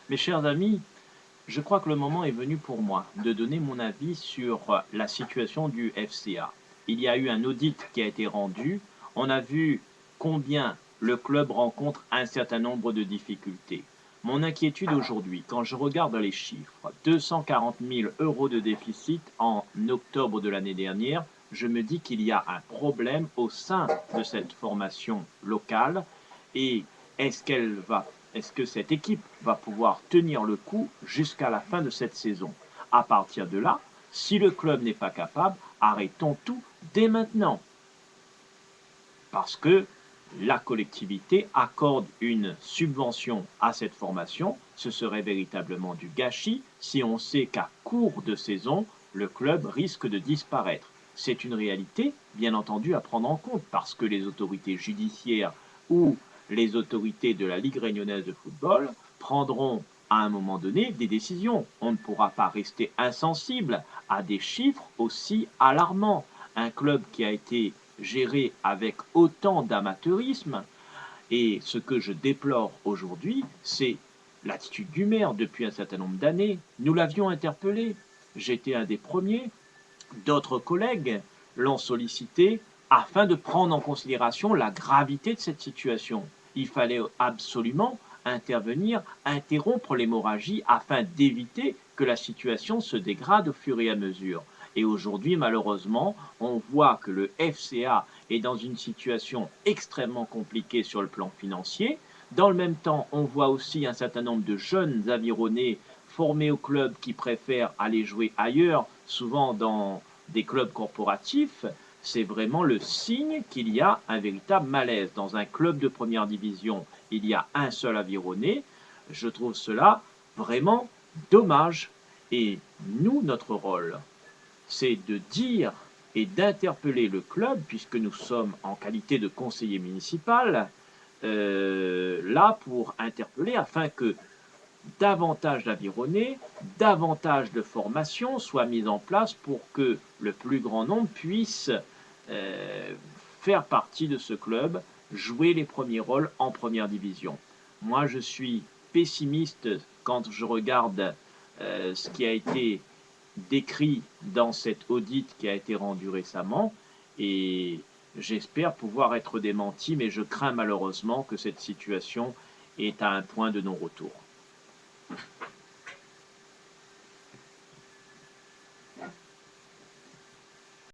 Mes chers amis, je crois que le moment est venu pour moi de donner mon avis sur la situation du FCA. Il y a eu un audit qui a été rendu. On a vu combien le club rencontre un certain nombre de difficultés. Mon inquiétude aujourd'hui, quand je regarde les chiffres, 240 000 € de déficit en octobre de l'année dernière, je me dis qu'il y a un problème au sein de cette formation locale et est-ce qu'elle va est-ce que cette équipe va pouvoir tenir le coup jusqu'à la fin de cette saison? À partir de là, si le club n'est pas capable, arrêtons tout dès maintenant. Parce que la collectivité accorde une subvention à cette formation. Ce serait véritablement du gâchis si on sait qu'à court de saison, le club risque de disparaître. C'est une réalité, bien entendu, à prendre en compte parce que les autorités judiciaires ou les autorités de la Ligue réunionnaise de football prendront à un moment donné des décisions. On ne pourra pas rester insensible à des chiffres aussi alarmants. Un club qui a été géré avec autant d'amateurisme, et ce que je déplore aujourd'hui, c'est l'attitude du maire depuis un certain nombre d'années. Nous l'avions interpellé, j'étais un des premiers, d'autres collègues l'ont sollicité afin de prendre en considération la gravité de cette situation. Il fallait absolument intervenir, interrompre l'hémorragie afin d'éviter que la situation se dégrade au fur et à mesure. Et aujourd'hui, malheureusement, on voit que le FCA est dans une situation extrêmement compliquée sur le plan financier. Dans le même temps, on voit aussi un certain nombre de jeunes avironnés formés au club qui préfèrent aller jouer ailleurs, souvent dans des clubs corporatifs. C'est vraiment le signe qu'il y a un véritable malaise. Dans un club de première division, il y a un seul avironné. Je trouve cela vraiment dommage. Et nous, notre rôle, c'est de dire et d'interpeller le club, puisque nous sommes en qualité de conseiller municipal, là pour interpeller afin que davantage d'avironnés, davantage de formations soient mises en place pour que le plus grand nombre puisse faire partie de ce club, jouer les premiers rôles en première division. Moi, je suis pessimiste quand je regarde ce qui a été décrit dans cet audit qui a été rendu récemment et j'espère pouvoir être démenti, mais je crains malheureusement que cette situation est à un point de non-retour.